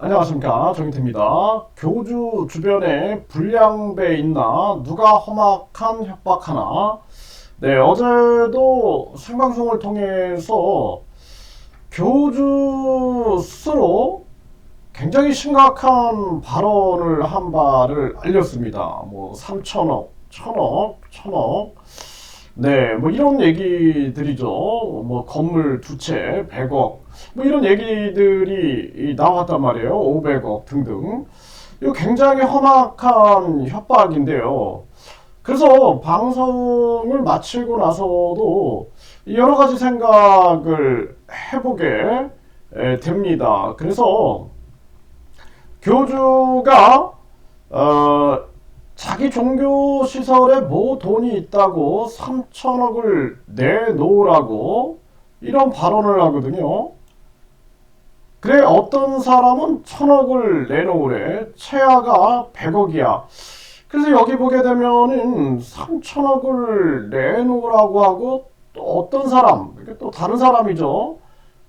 안녕하십니까, 정인태입니다. 교주 주변에 불량배 있나? 누가 험악한 협박하나? 네, 어제도 생방송을 통해서 교주 스스로 굉장히 심각한 발언을 한 바를 알렸습니다. 뭐 3천억, 천억, 네, 뭐 이런 얘기들이죠. 뭐 건물 두 채, 100억, 뭐 이런 얘기들이 나왔단 말이에요. 500억 등등. 이거 굉장히 험악한 협박인데요. 그래서 방송을 마치고 나서도 여러 가지 생각을 해보게 됩니다. 그래서 교주가 자기 종교 시설에 뭐 돈이 있다고 3천억을 내놓으라고 이런 발언을 하거든요. 그래, 어떤 사람은 1,000억을 내놓으래. 최하가 100억이야. 그래서 여기 보게 되면은 3천억을 내놓으라고 하고, 또 어떤 사람, 이게 또 다른 사람이죠.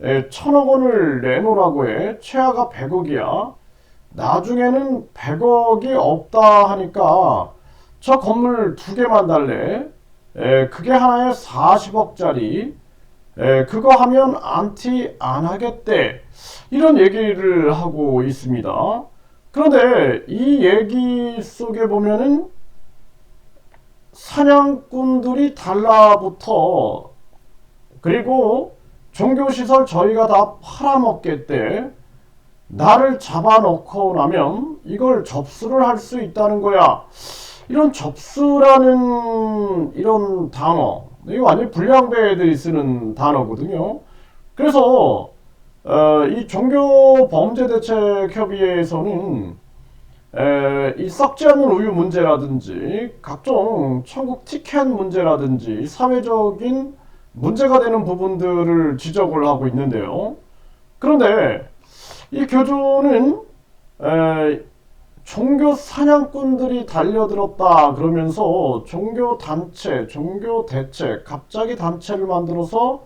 1,000억 원을 내놓으라고 해. 최하가 100억이야. 나중에는 100억이 없다 하니까 저 건물 두 개만 달래. 그게 하나에 40억짜리. 그거 하면 안티 안 하겠대. 이런 얘기를 하고 있습니다. 그런데 이 얘기 속에 보면은 사냥꾼들이 달라붙어, 그리고 종교시설 저희가 다 팔아먹겠대. 나를 잡아놓고 나면 이걸 접수를 할 수 있다는 거야. 이런 접수라는 이런 단어, 이게 완전히 불량배들이 쓰는 단어거든요. 그래서 이 종교범죄대책협의회에서는 이 썩지 않는 우유 문제라든지 각종 천국 티켓 문제라든지 사회적인 문제가 되는 부분들을 지적을 하고 있는데요. 그런데 이 교주는 종교 사냥꾼들이 달려들었다 그러면서 종교 단체, 종교 대책, 갑자기 단체를 만들어서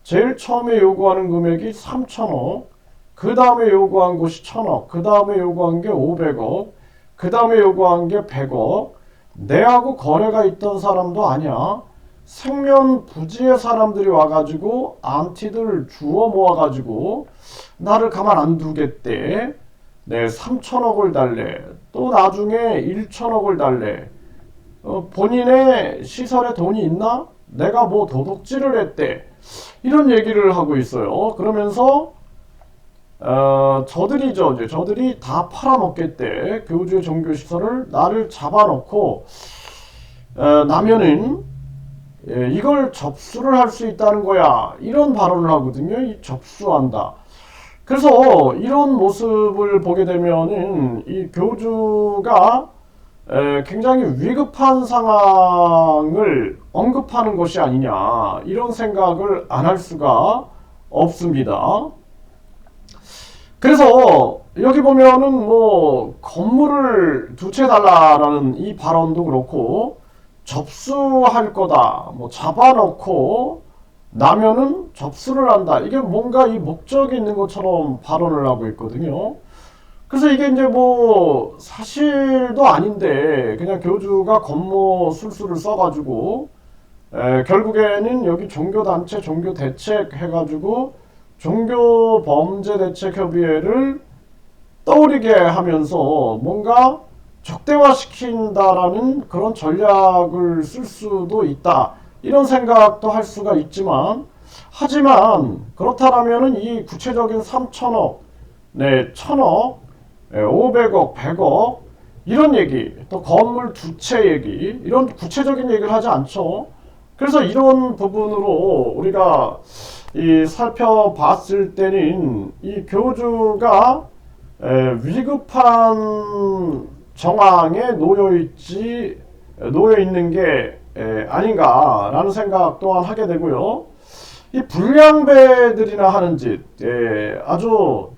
제일 처음에 요구하는 금액이 3천억, 그 다음에 요구한 곳이 1,000억, 그 다음에 요구한 게 500억, 그 다음에 요구한 게 100억. 내하고 거래가 있던 사람도 아니야. 생면 부지의 사람들이 와가지고 안티들 주워 모아가지고 나를 가만 안 두겠대. 네, 3천억을 달래. 또 나중에 1천억을 달래. 본인의 시설에 돈이 있나? 내가 뭐 도둑질을 했대. 이런 얘기를 하고 있어요. 그러면서 저들이죠. 이제 저들이 다 팔아먹겠대. 교주의 종교시설을 나를 잡아놓고 나면은 이걸 접수를 할 수 있다는 거야. 이런 발언을 하거든요. 이 접수한다. 그래서 이런 모습을 보게 되면은 이 교주가 굉장히 위급한 상황을 언급하는 것이 아니냐, 이런 생각을 안 할 수가 없습니다. 그래서 여기 보면은 뭐 건물을 두 채 달라라는 이 발언도 그렇고, 접수할 거다, 뭐 잡아놓고 나면은 접수를 한다, 이게 뭔가 이 목적이 있는 것처럼 발언을 하고 있거든요. 그래서 이게 이제 뭐 사실도 아닌데 그냥 교주가 겉모 술수를 써가지고 결국에는 여기 종교단체 종교대책 해가지고 종교범죄대책협의회를 떠오르게 하면서 뭔가 적대화시킨다라는 그런 전략을 쓸 수도 있다, 이런 생각도 할 수가 있지만, 하지만 그렇다라면은 이 구체적인 3천억, 네, 1,000억, 500억, 100억 이런 얘기, 또 건물 두 채 얘기, 이런 구체적인 얘기를 하지 않죠. 그래서 이런 부분으로 우리가 이 살펴봤을 때는 이 교주가 위급한 정황에 놓여 있는 게 아닌가라는 생각 또한 하게 되고요. 이 불량배들이나 하는 짓, 아주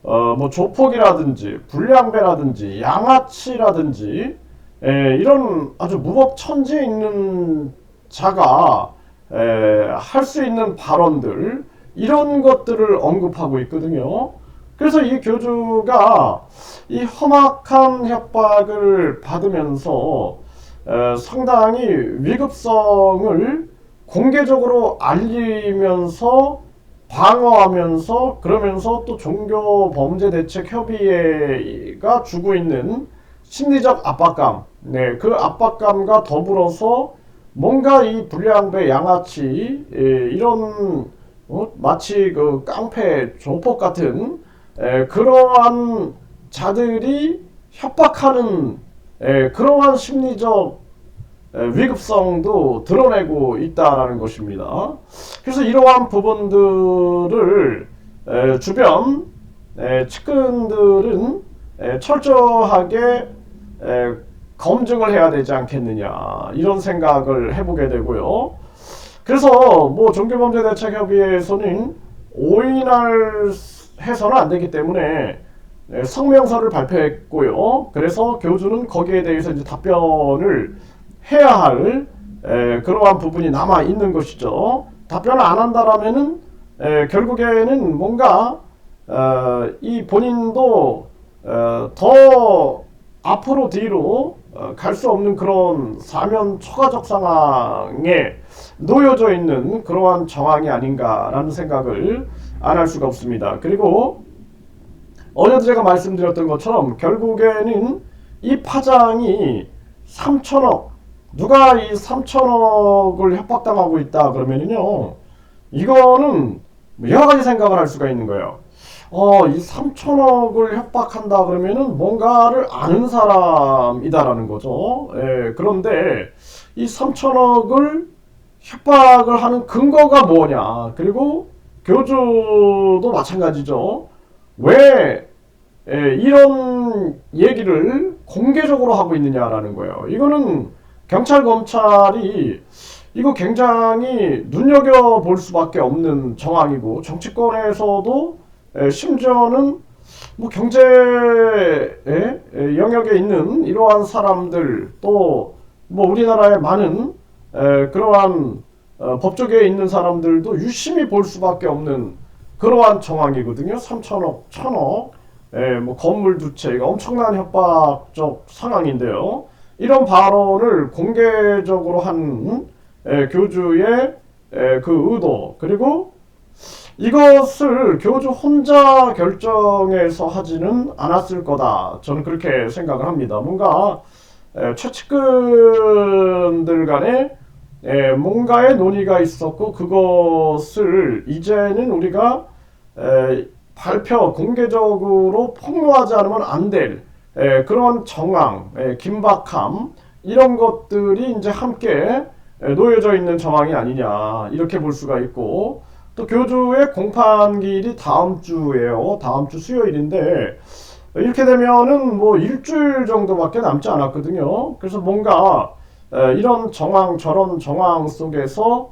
뭐 조폭이라든지 불량배라든지 양아치라든지 이런 아주 무법천지에 있는 자가 할 수 있는 발언들, 이런 것들을 언급하고 있거든요. 그래서 이 교주가 이 험악한 협박을 받으면서 상당히 위급성을 공개적으로 알리면서 방어하면서 그러면서 또 종교범죄대책협의회가 주고 있는 심리적 압박감, 네, 그 압박감과 더불어서 뭔가 이 불량배 양아치 이런 마치 그 깡패 조폭 같은 그러한 자들이 협박하는 그러한 심리적 위급성도 드러내고 있다라는 것입니다. 그래서 이러한 부분들을 주변 측근들은 철저하게 검증을 해야 되지 않겠느냐 이런 생각을 해보게 되고요. 그래서 뭐 종교범죄대책협의회에서는 오인할 해서는 안 되기 때문에 성명서를 발표했고요. 그래서 교주는 거기에 대해서 이제 답변을 해야 할 그러한 부분이 남아 있는 것이죠. 답변을 안 한다라면은 결국에는 뭔가 이 본인도 더 앞으로 뒤로 갈 수 없는 그런 사면 초과적 상황에 놓여져 있는 그러한 정황이 아닌가라는 생각을 안 할 수가 없습니다. 그리고 어제도 제가 말씀드렸던 것처럼 결국에는 이 파장이 3천억, 누가 이 3천억을 협박당하고 있다 그러면은요, 이거는 여러 가지 생각을 할 수가 있는 거예요. 이 3천억을 협박한다 그러면은 뭔가를 아는 사람이다라는 거죠. 그런데 이 3천억을 협박을 하는 근거가 뭐냐. 그리고 교주도 마찬가지죠. 왜 이런 얘기를 공개적으로 하고 있느냐라는 거예요. 이거는 경찰, 검찰이 이거 굉장히 눈여겨볼 수밖에 없는 정황이고, 정치권에서도 심지어는 뭐 경제 영역에 있는 이러한 사람들, 또 뭐 우리나라의 많은 그러한 법조계에 있는 사람들도 유심히 볼 수밖에 없는 그러한 정황이거든요. 3천억, 1천억, 뭐 건물 두 채, 엄청난 협박적 상황인데요. 이런 발언을 공개적으로 한 교주의 그 의도, 그리고 이것을 교주 혼자 결정해서 하지는 않았을 거다. 저는 그렇게 생각을 합니다. 뭔가 최측근들 간에 뭔가의 논의가 있었고, 그것을 이제는 우리가 공개적으로 폭로하지 않으면 안 될 그런 정황, 긴박함, 이런 것들이 이제 함께 놓여져 있는 정황이 아니냐, 이렇게 볼 수가 있고, 또 교주의 공판기일이 다음 주예요. 다음 주 수요일인데, 이렇게 되면은 뭐 일주일 정도밖에 남지 않았거든요. 그래서 뭔가 이런 정황, 저런 정황 속에서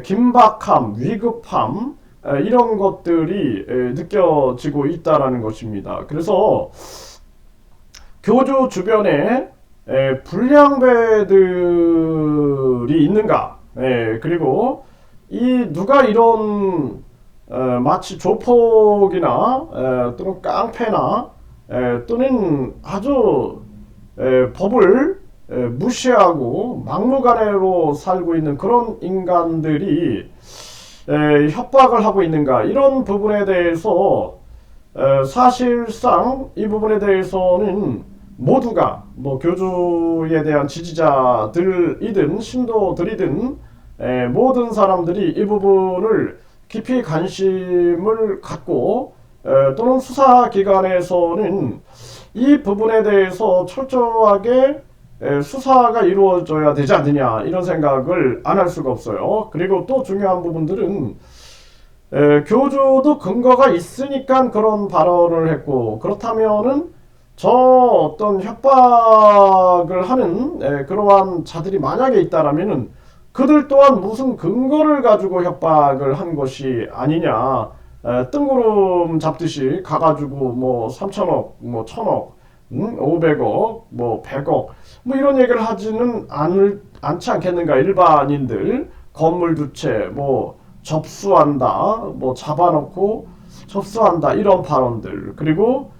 긴박함, 위급함, 이런 것들이 느껴지고 있다라는 것입니다. 그래서 교주 주변에 불량배들이 있는가, 그리고 이 누가 이런 마치 조폭이나 또는 깡패나 또는 아주 법을 무시하고 막무가내로 살고 있는 그런 인간들이 협박을 하고 있는가, 이런 부분에 대해서 사실상 이 부분에 대해서는 모두가 뭐 교주에 대한 지지자들이든 신도들이든 모든 사람들이 이 부분을 깊이 관심을 갖고 또는 수사기관에서는 이 부분에 대해서 철저하게 수사가 이루어져야 되지 않느냐, 이런 생각을 안 할 수가 없어요. 그리고 또 중요한 부분들은 교주도 근거가 있으니까 그런 발언을 했고, 그렇다면은 저 어떤 협박을 하는 그러한 자들이 만약에 있다라면은 그들 또한 무슨 근거를 가지고 협박을 한 것이 아니냐, 뜬구름 잡듯이 가가지고 뭐 3천억, 뭐 1천억, 500억, 뭐 100억, 뭐 이런 얘기를 하지는 않지 않겠는가. 일반인들 건물 두 채 뭐 접수한다, 뭐 잡아놓고 접수한다 이런 발언들, 그리고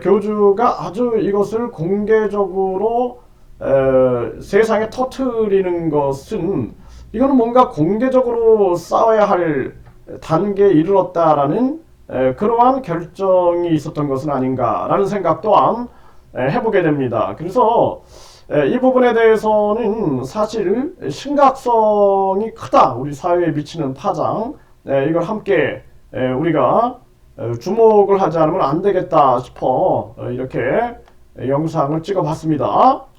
교주가 아주 이것을 공개적으로 세상에 터뜨리는 것은 이거는 뭔가 공개적으로 싸워야 할 단계에 이르렀다라는 그러한 결정이 있었던 것은 아닌가라는 생각 또한 해보게 됩니다. 그래서 이 부분에 대해서는 사실 심각성이 크다. 우리 사회에 미치는 파장, 이걸 함께 우리가 주목을 하지 않으면 안 되겠다 싶어 이렇게 영상을 찍어 봤습니다.